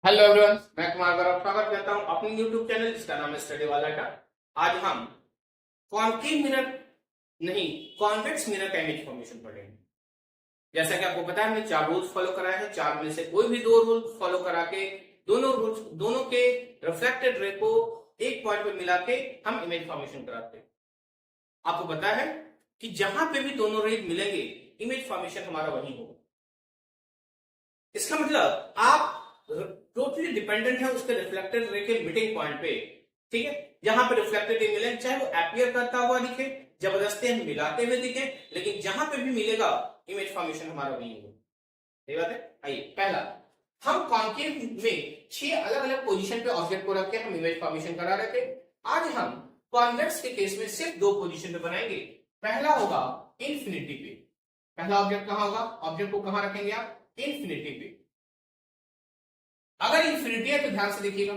Hello everyone, मैं कुमार गौरव स्वागत करता हूं अपने यूट्यूब चैनल जिसका नाम है स्टडी वाला का। आज हम कॉन्केव मिरर नहीं, कॉन्वेक्स मिरर का इमेज फॉर्मेशन पढ़ेंगे। जैसा कि आपको पता है, हमने 4 रूल्स फॉलो कराए हैं। 4 में से कोई भी 2 रूल फॉलो करा के दोनों के रिफ्लेक्टेड रे को एक पॉइंट पे मिला के हम इमेज फॉर्मेशन कराते हैं। आपको पता है कि जहां पे भी दोनों रे मिलेंगे, इमेज फॉर्मेशन हमारा वही होगा। इसका मतलब आप टोटली डिपेंडेंट है उसके रिफ्लेक्टेड रे के मीटिंग पॉइंट पे। ठीक है, जहां पे रिफ्लेक्टेड रे मिले, चाहे वो अपीयर करता हुआ दिखे, जबरदस्ती हम मिलाते हुए दिखे, लेकिन जहां पे भी मिलेगा इमेज फॉर्मेशन हमारा वही होगा। सही बात है। आइए, पहला, हम कॉन्केव में 6 अलग अलग पोजीशन पे ऑब्जेक्ट को रख के हम इमेज फॉर्मेशन करा रहे थे। आज हम कॉन्वेक्स के केस में सिर्फ 2 पोजीशन पे बनाएंगे। पहला होगा इंफिनिटी पे। पहला ऑब्जेक्ट कहां होगा? ऑब्जेक्ट को कहां रखेंगे आप? इंफिनिटी पे। अगर इंफिनिटी है तो ध्यान से देखिएगा,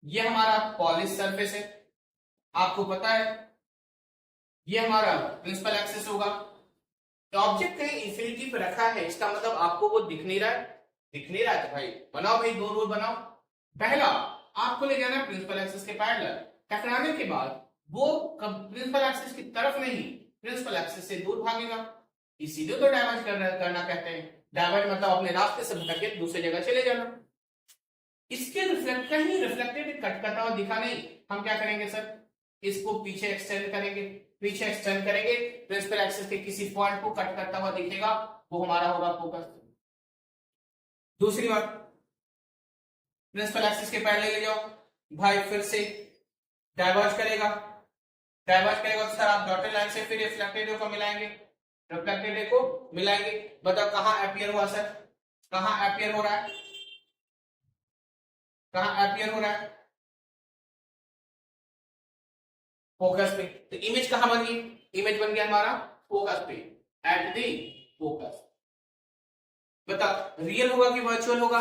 ये हमारा पॉलिश सरफेस है, आपको पता है ये हमारा प्रिंसिपल एक्सिस होगा। तो ऑब्जेक्ट कहीं इंफिनिटी पे रखा है, इसका मतलब आपको वो दिख नहीं रहा है। दिख नहीं रहा है तो भाई बनाओ, भाई 2 रूल बनाओ। पहला, आपको ले जाना है प्रिंसिपल एक्सिस के पैरेलल। टकराने के बाद वो प्रिंसिपल एक्सिस की तरफ नहीं, प्रिंसिपल एक्सिस से दूर भागेगा। इसीलिए तो डाइवर्ज करना कहते हैं। डाइवर्ज मतलब अपने रास्ते से भटक के दूसरी जगह चले जाना। इसके रिफ्लेक्ट कहीं रिफ्लेक्टेड कटकटा हुआ दिखा नहीं, हम क्या करेंगे सर? इसको पीछे एक्सटेंड करेंगे। पीछे एक्सटेंड करेंगे, प्रिंसिपल एक्सिस के किसी पॉइंट को कट करता हुआ दिखेगा, वो हमारा होगा फोकस। दूसरी बात, प्रिंसिपल एक्सिस के पैरेलल ले जाओ भाई, फिर से डाइवर्ज करेगा। डाइवर्ज करेगा तो सर आप डॉटेड लाइन से फिर रिफ्लेक्टेड रे को मिलाएंगे। रिफ्लेक्टेड रे को मिलाएंगे, बताओ कहां अपीयर हुआ सर? कहां अपीयर हो रहा है? कहां अपीयर हो रहा है? फोकस पे। तो इमेज कहां बन गई? इमेज बन गया हमारा फोकस पे, एट दी फोकस। बताओ रियल होगा कि वर्चुअल होगा?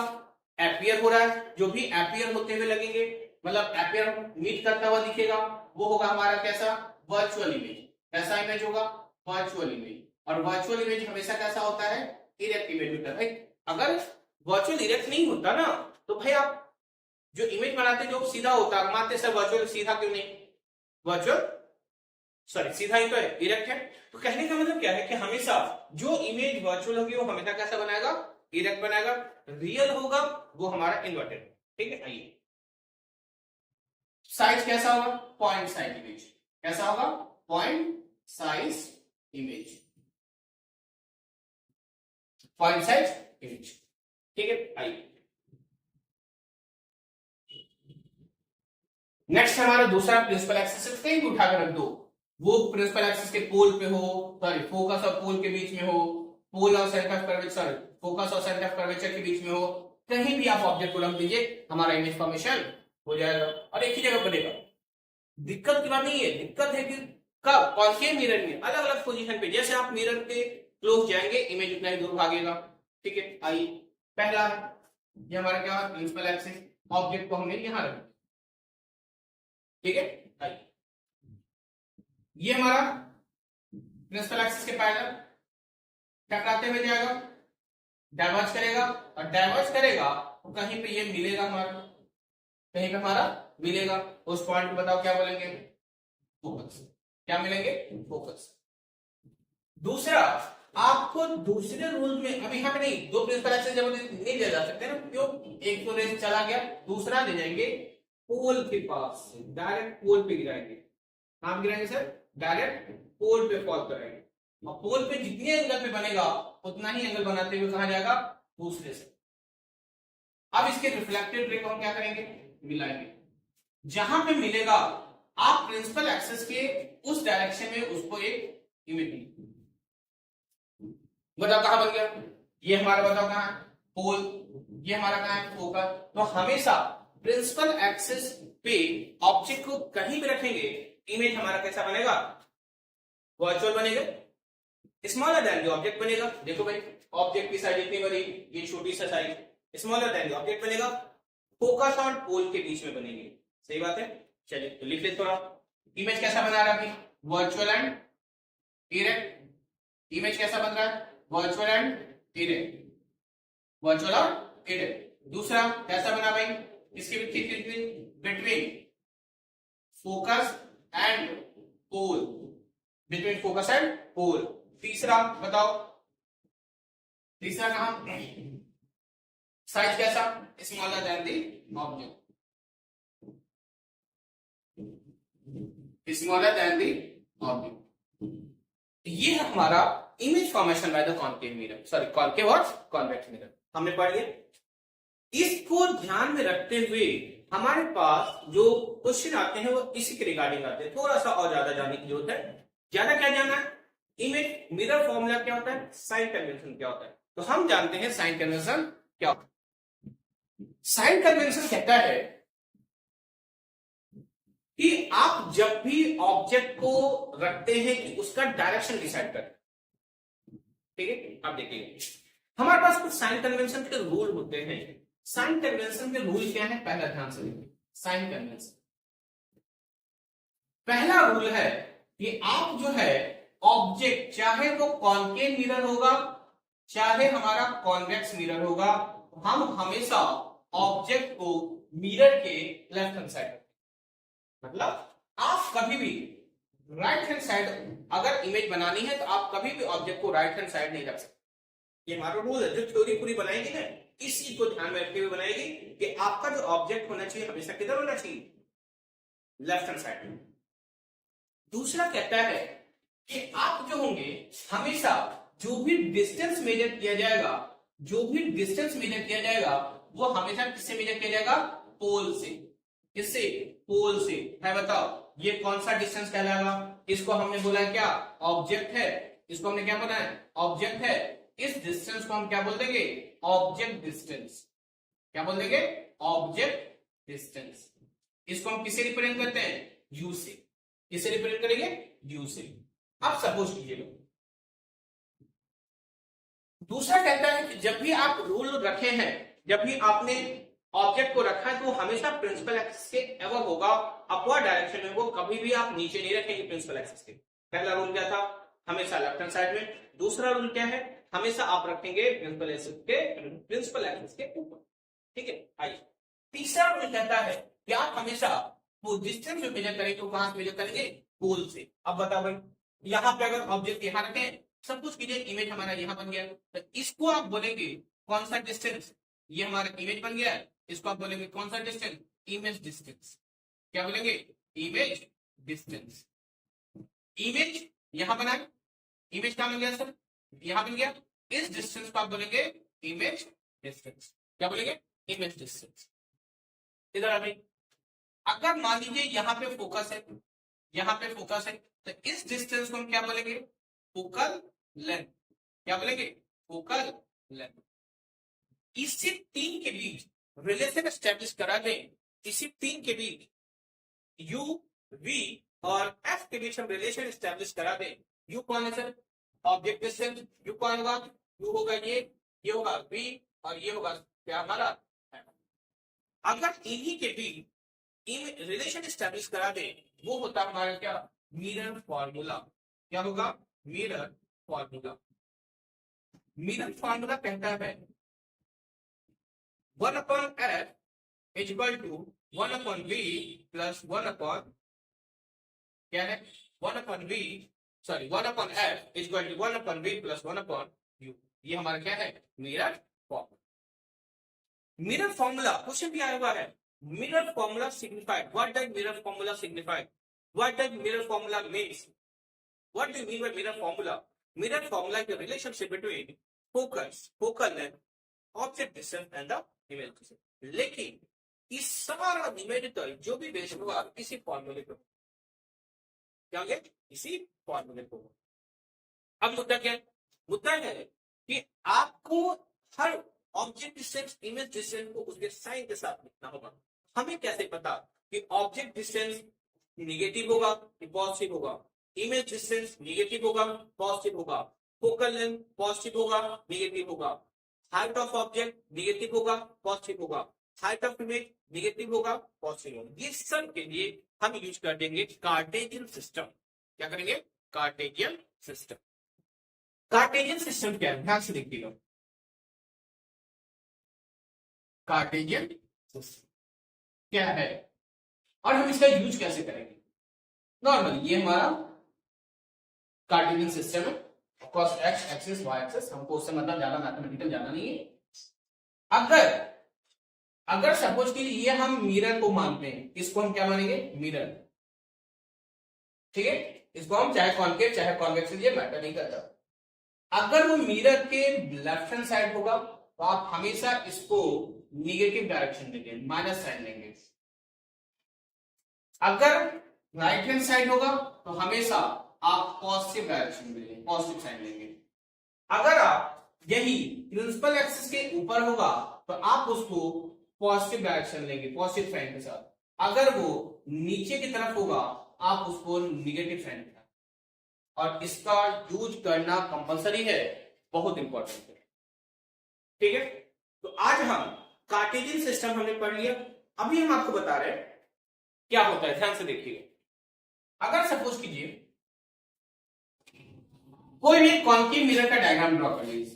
अपीयर हो रहा है, जो भी अपीयर होते हुए लगेंगे, मतलब अपीयर मीट करता हुआ दिखेगा, वो होगा हमारा कैसा? Virtual image. कैसा इमेज होगा? Virtual image. और वर्चुअल इमेज हमेशा कैसा होता है? इरेक्ट इमेज होता है। अगर वर्चुअल इरेक्ट नहीं होता ना, तो भाई आप जो इमेज बनाते जो सीधा होता, मानते सर वर्चुअल सीधा क्यों नहीं? वर्चुअल सॉरी सीधा ही तो है, इरेक्ट है। तो कहने का मतलब क्या है कि हमेशा जो इमेज वर्चुअल होगी वो हमेशा कैसा बनाएगा? इरेक्ट बनाएगा। रियल होगा वो हमारा इन्वर्टेड। ठीक है, आइए साइज कैसा होगा? Point size image. कैसा होगा? Point size image. Point size image. ठीक है, आइए नेक्स्ट हमारा दूसरा, प्रिंसिपल एक्सिस कहीं भी उठाकर रख दो, वो प्रिंसिपल एक्सिस के पोल पे हो, सॉरी फोकस और पोल के बीच में हो, पोल और centre of curvature, sorry focus और सेंटर ऑफ कर्वेचर के बीच में हो, कहीं भी आप ऑब्जेक्ट को रख दीजिए, हमारा इमेज फॉर्मेशन हो जाएगा और एक ही जगह बनेगा। दिक्कत की बात नहीं है, दिक्कत है कि कब? कॉन्केव मिरर में अलग अलग पोजीशन पे, जैसे आप मिरर के क्लोज जाएंगे इमेज उतना ही दूर भागेगा। ठीक है, आइए पहला ये हमारा क्या है? Principal axis. ऑब्जेक्ट को हमने यहां रखा। ठीक है, आइए ये हमारा प्रिंसिपल एक्सिस के पैरेलल टकराते हुए जाएगा, डाइवर्ज करेगा, और डाइवर्ज करेगा तो कहीं पे ये मिलेगा हमारा, कहीं पे हमारा मिलेगा। उस पॉइंट को बताओ क्या बोलेंगे? फोकस। क्या मिलेंगे? फोकस। दूसरा, आपको दूसरे रूल में अभी हम नहीं, 2 प्रिंसिपल एक्सिस जब नहीं ले जा सकते ना, क्यों? एक तो रेस चला गया, दूसरा ले जाएंगे पोल के पास, डायरेक्ट पोल पे गिराएंगे। कहां गिराएंगे सर? डायरेक्ट पोल पे फॉल करेंगे। और पोल पे जितने एंगल पे बनेगा उतना ही एंगल बनाते हुए कहां जाएगा? दूसरे से। अब इसके रिफ्लेक्टेड रे को हम क्या करेंगे? मिलाएंगे। जहां पे मिलेगा आप प्रिंसिपल एक्सिस के उस डायरेक्शन में उसको एक इमेज बताओ कहां बन गया? ये हमारा बताओ कहां है? पोल। ये हमारा कहां है? फोकस। तो हमेशा प्रिंसिपल एक्सिस पे ऑब्जेक्ट को कहीं भी रखेंगे, इमेज हमारा कैसा बनेगा? वर्चुअल बनेगा, स्मॉलर देन द ऑब्जेक्ट बनेगा। देखो भाई, ऑब्जेक्ट की साइज इतनी बड़ी, ये छोटी सा size, smaller than the object बनेगा। फोकस और पोल के बीच में बनेंगे। सही बात है। चलिए तो लिख लेते थोड़ा, इमेज कैसा बना रहा है? Virtual and erect. इमेज कैसा बन रहा है? Virtual and erect. वर्चुअल और इरेक्ट। दूसरा कैसा बना भाई, इसके between focus and pole, between focus and pole. तीसरा बताओ, तीसरा कहां, साइज कैसा, smaller than the object, smaller than the object. ये है हमारा image formation by the concave mirror, sorry concave और कॉन्वेक्स मिरर हमने पढ़ लिया। इसको ध्यान में रखते हुए हमारे पास जो क्वेश्चन आते हैं वो इसी के रिगार्डिंग आते हैं, थोड़ा सा और ज्यादा जानने की जरूरत है। ज्यादा क्या जानना है, इमेज मिरर फॉर्मूला क्या होता है, साइन कन्वेंशन क्या होता है, तो हम जानते हैं साइन कन्वेंशन क्या होता है। साइन कन्वेंशन कहता है कि आप जब भी ऑब्जेक्ट को रखते हैं कि उसका डायरेक्शन डिसाइड करें, ठीक है। आप देखिए हमारे पास कुछ साइन कन्वेंशन के रूल होते हैं। साइन कन्वेंशन के रूल क्या है, पहला ध्यान से देखिए। साइन कन्वेंशन पहला रूल है कि आप जो है ऑब्जेक्ट, चाहे वो कॉन्केव मिरर होगा चाहे हमारा कॉन्वेक्स मिरर होगा, हम हमेशा ऑब्जेक्ट को मिरर के लेफ्ट हैंड साइड, मतलब आप कभी भी राइट हैंड साइड अगर इमेज बनानी है तो आप कभी भी ऑब्जेक्ट को राइट हैंड साइड नहीं रख सकते। ये हमारा रूल है, जो थ्योरी पूरी बनाएगी ना इसी को ध्यान में रखते हुए बनाएगी कि आपका जो ऑब्जेक्ट होना चाहिए हमेशा किधर होना चाहिए, लेफ्ट हैंड साइड में। दूसरा कहता है कि आप जो होंगे हमेशा जो भी डिस्टेंस मेजर किया जाएगा, जो भी डिस्टेंस मेजर किया जाएगा वो हमेशा किससे मेजर किया जाएगा, पोल से। किससे, पोल से है। बताओ ये कौन सा डिस्टेंस कहलाएगा, इसको हमने बोला है क्या, ऑब्जेक्ट है। इसको हमने क्या बोला है, ऑब्जेक्ट है। इस डिस्टेंस को हम क्या बोल देंगे, ऑब्जेक्ट डिस्टेंस। क्या बोल देंगे, ऑब्जेक्ट डिस्टेंस। इसको हम किसे रिप्रेजेंट करते हैं, यू से। किसे रिप्रेजेंट करेंगे, यू से। अब सपोज कीजिएगा दूसरा कहता है कि जब भी आप रूल रखे हैं, जब भी आपने ऑब्जेक्ट को रखा है तो हमेशा प्रिंसिपल एक्सिस के एवं होगा, अपवर्ड डायरेक्शन में, वो कभी भी आप नीचे नहीं रखेंगे प्रिंसिपल एक्सिस के। पहला रूल क्या था, हमेशा लेफ्ट हैंड साइड में। दूसरा रूल क्या है, हमेशा आप रखेंगे प्रिंसिपल एक्सिस के ऊपर, ठीक है। आइए तीसरा रूल कहता है कि आप हमेशा वो डिस्टेंस जो मेजर करेंगे तो कहां से मेजर करेंगे, पोल से। अब बताओ भाई, यहां पे अगर ऑब्जेक्ट यहां रखें, सब कुछ कीजिए, इमेज हमारा यहां बन गया, तो इसको आप बोलेंगे कौन सा डिस्टेंस, ये हमारा इमेज बन गया है, इसको आप बोलेंगे कौन सा डिस्टेंस, इमेज डिस्टेंस। क्या बोलेंगे, इमेज डिस्टेंस। इमेज यहां बना, इमेज क्या बन गया सर, यहां बन गया, इस डिस्टेंस को आप बोलेंगे इमेज डिस्टेंस। क्या बोलेंगे, इमेज डिस्टेंस। इधर आ गई, अगर मान लीजिए यहां पे फोकस है, यहां पे फोकस है, तो इस डिस्टेंस को हम क्या बोलेंगे, फोकल लेंथ। क्या बोलेंगे, फोकल लेंथ। इसी तीन के बीच रिलेशन एस्टेब्लिश करा दें, इसी तीन के बीच यू, वी और एफ के बीच हम रिलेशन एस्टेब्लिश करा दें। यू कौन है सर, ऑब्जेक्ट डिस्टेंस। यू कौन होगा, यू होगा ये होगा वी और ये होगा क्या हमारा। अगर इन्हीं के बीच रिलेशन एस्टेब्लिश करा दे, वो होता है हमारा क्या, मिरर फॉर्मूला। क्या होगा, मिरर फॉर्मूला। मिरर फॉर्मूला कहता है 1/f is equal to 1/v plus 1/, क्या है, 1/v, sorry 1/f is equal to 1/v plus 1/u। ये हमारा क्या है, mirror formula. Mirror formula question भी आया हुआ है। Mirror formula signified. What does mirror formula signify? What does mirror formula means? What do you mean by mirror formula? Mirror formula is the relationship between focus, focal length, object distance and the image distance. लेकिन इस सारा numerical जो भी base होगा इसी फॉर्मूले पे, क्या हो गया, इसी फॉर्मूले पे। अब मुद्दा क्या है, मुद्दा है कि आपको हर ऑब्जेक्ट डिस्टेंस, इमेज डिस्टेंस को उसके साइन के साथ लिखना होगा। हमें कैसे पता कि ऑब्जेक्ट डिस्टेंस निगेटिव होगा कि पॉजिटिव होगा, इमेज डिस्टेंस निगेटिव होगा पॉजिटिव होगा, फोकल लेंथ पॉजिटिव होगा निगेटिव होगा, हाइट ऑफ ऑब्जेक्ट निगेटिव होगा पॉजिटिव होगा, हाइट ऑफ इमेज निगेटिव होगा पॉजिटिव होगा। ये सब के लिए हम यूज कर देंगे कार्टेशियन सिस्टम। क्या करेंगे, कार्टेशियन सिस्टम। कार्टेशियन सिस्टम क्या है, ध्यान से देखिएगा। कार्टेशियन सिस्टम क्या है और हम इसका यूज कैसे करेंगे। नॉर्मली ये हमारा कार्टेशियन सिस्टम है, कॉस एक्स एक्सिस वाई एक्सिस, हमको उससे मतलब ज्यादा मैथमेटिकल जाना नहीं है। अगर सपोज कि ये हम मिरर को मानते हैं, इसको हम क्या मानेंगे, मिरर, ठीक है, इसको हम चाहे कॉनकेव चाहे कॉन्वेक्स, ये मैटर नहीं करता। अगर वो मिरर के लेफ्ट हैंड साइड होगा तो आप हमेशा इसको निगेटिव डायरेक्शन देंगे, माइनस साइन लेंगे। अगर राइट हैंड साइड होगा तो हमेशा आप पॉजिटिव डायरेक्शन देंगे, पॉजिटिव साइन लेंगे। अगर आप यही प्रिंसिपल एक्सिस के ऊपर होगा तो आप उसको पॉजिटिव डायरेक्शन लेंगे, पॉजिटिव साइन के साथ। अगर वो नीचे की तरफ होगा आप उसको निगेटिव साइन के साथ। और इसका यूज करना कंपलसरी है, बहुत इंपॉर्टेंट है, ठीक है। तो आज हम कार्टेशियन सिस्टम हमने पढ़ लिया। अभी हम आपको बता रहे हैं क्या होता है, ध्यान से देखिए। अगर सपोज कीजिए कोई भी कॉन्केव मिरर का डायग्राम ड्रॉ कर लीजिए।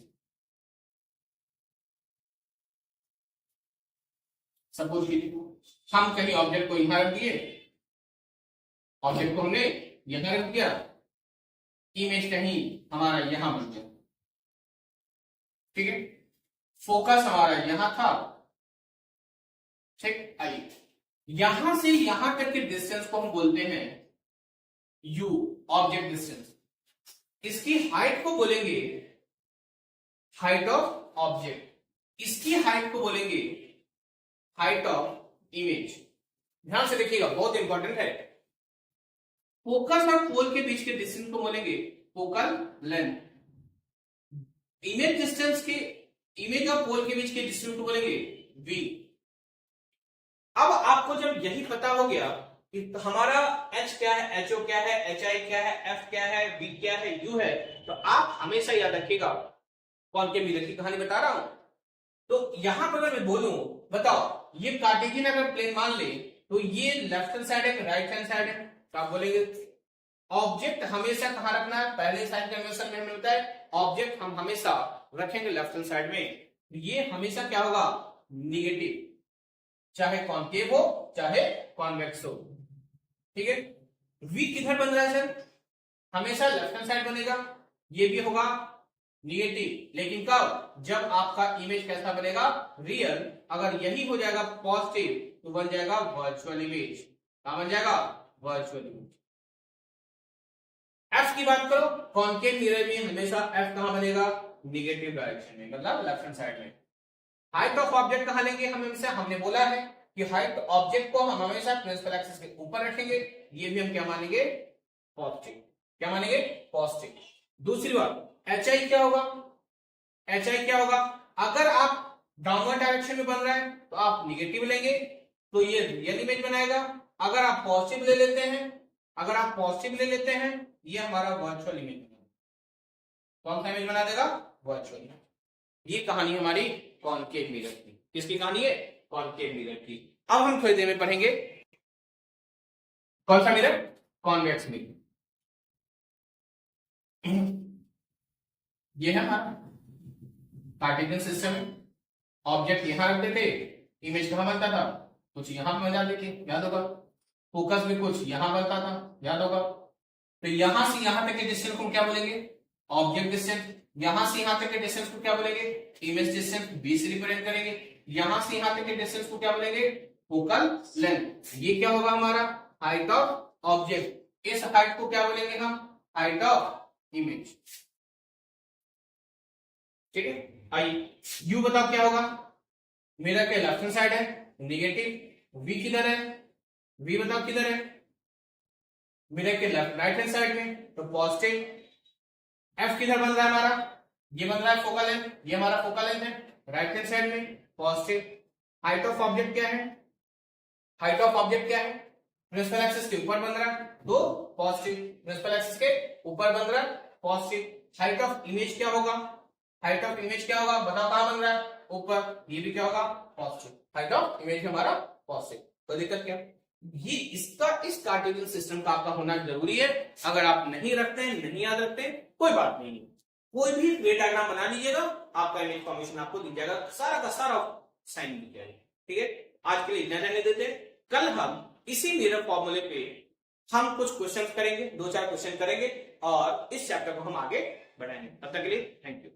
सपोज कीजिए हम कहीं ऑब्जेक्ट को यहां रख दिए, ऑब्जेक्ट को हमने यहां रख दिया, इमेज कहीं हमारा यहां बन गया, ठीक है, फोकस हमारा यहां था, ठीक। आइए यहां से यहां तक के डिस्टेंस को हम बोलते हैं यू, ऑब्जेक्ट डिस्टेंस। इसकी हाइट को बोलेंगे हाइट ऑफ ऑब्जेक्ट, इसकी हाइट को बोलेंगे हाइट ऑफ इमेज। ध्यान से देखिएगा, बहुत इंपॉर्टेंट है। फोकस और पोल के बीच के डिस्टेंस को बोलेंगे फोकल लेंथ। इमेज डिस्टेंस के, इमेज और पोल के बीच के डिस्टेंस को बोलेंगे वी। अब आपको जब यही पता हो गया कि हमारा h क्या है, HO क्या है, HI क्या है, F क्या है, V क्या है, U है, तो आप हमेशा याद रखिएगा कॉनकेव मिरर की कहानी बता रहा हूं। तो यहां पर अगर मैं बोलूं, बताओ ये कार्टेशियन अगर प्लेन मान ले तो ये लेफ्ट हैंड साइड है, राइट हैंड साइड है, तो आप बोलेंगे ऑब्जेक्ट हमेशा कहां रखना है। पहले साइन कन्वेंशन में हमने बताया ऑब्जेक्ट हम हमेशा रखेंगे लेफ्ट हैंड साइड में। ये हमेशा क्या होगा, निगेटिव, चाहे कॉनकेव हो चाहे कॉन्वेक्स हो, ठीक है। वी किधर बन रहा है सर, हमेशा लेफ्ट हैंड साइड बनेगा, ये भी होगा निगेटिव, लेकिन कब, जब आपका इमेज कैसा बनेगा, रियल। अगर यही हो जाएगा पॉजिटिव तो बन जाएगा वर्चुअल इमेज। क्या बन जाएगा, वर्चुअल इमेज। एफ की बात करो, कॉनकेव मिरर में हमेशा एफ कहां बनेगा, निगेटिव डायरेक्शन में, मतलब लेफ्ट हैंड साइड में। हाइट ऑफ ऑब्जेक्ट कहां लेंगे हमेशा, हमने बोला है कि हाइट ऑब्जेक्ट को हम हमेशा प्रिंसिपल एक्सिस के ऊपर रखेंगे, ये भी हम क्या मानेंगे, पॉजिटिव। क्या मानेंगे, पॉजिटिव। दूसरी बात HI क्या होगा, HI क्या होगा, अगर आप डाउनवर्ड डायरेक्शन में बन रहा है तो आप निगेटिव लेंगे तो ये रियल इमेज बनाएगा। अगर आप पॉजिटिव ले लेते हैं, अगर आप पॉजिटिव ले लेते हैं, ये हमारा वर्चुअल इमेज बनेगा। कौन सा इमेज बना देगा, वर्चुअल। ये कहानी हमारी कॉनकेव मिरर की। किसकी कहानी है, कॉनकेव मिरर की। अब हम थोड़ी देर में पढ़ेंगे कौन सा मिरर, कॉन्वेक्स मिरर। ये है हमारा कार्टेशियन सिस्टम है। ऑब्जेक्ट यहां रखते थे, इमेज कहां बनता था, कुछ यहां पे बना देते, याद होगा। फोकस में कुछ यहां बनता था, याद होगा। तो यहां से यहां तक के डिस्टेंस को क्या बोलेंगे, ऑब्जेक्ट डिस्टेंस। यहां से यहां तक के डिस्टेंस को क्या बोलेंगे, इमेज डिस्टेंस, बी से रिप्रेजेंट करेंगे। यहां से यहां तक के डिस्टेंस को क्या बोलेंगे, फोकल लेंथ। ये क्या होगा हमारा, हाइट ऑफ ऑब्जेक्ट। इस हाइट को क्या बोलेंगे हम, हाइट ऑफ इमेज, ठीक है। आइए यू बताओ क्या होगा, मिरर के लेफ्ट हैंड साइड है, निगेटिव। वी किधर है, वी बताओ किधर है, मिरर के लेफ्ट राइट हैंड साइड में, तो पॉजिटिव। एफ किधर बन रहा है हमारा, ये बन रहा है फोकल लेंथ, ये हमारा फोकल लेंथ है, राइट हैंड साइड में, पॉजिटिव। हाइट ऑफ ऑब्जेक्ट क्या है, हाइट ऑफ ऑब्जेक्ट क्या है, प्रिंसिपल एक्सिस के ऊपर बन रहा है तो पॉजिटिव, प्रिंसिपल एक्सिस के ऊपर बन रहा है पॉजिटिव। हाइट ऑफ इमेज क्या होगा, हाइट ऑफ इमेज क्या होगा, बताओ कहां बन रहा है, ऊपर, ये भी क्या होगा, पॉजिटिव। हाइट ऑफ इमेज हमारा पॉजिटिव। तो दिक्कत क्या, ये इसका इस कार्टेशियन सिस्टम का आपका होना जरूरी है। अगर आप नहीं रखते हैं, नहीं याद रखते, कोई बात नहीं, कोई भी वे डायग्राम बना लीजिएगा, आपका इमेज फॉर्मेशन आपको दिख जाएगा। सारा का सारा साइन भी किया जाए। ठीक है, आज के लिए इतना रहने देते हैं। कल हम इसी मिरर फॉर्मूले पे हम कुछ क्वेश्चन करेंगे, 2-4 क्वेश्चन करेंगे और इस चैप्टर को हम आगे बढ़ाएंगे। तब तक के लिए थैंक यू।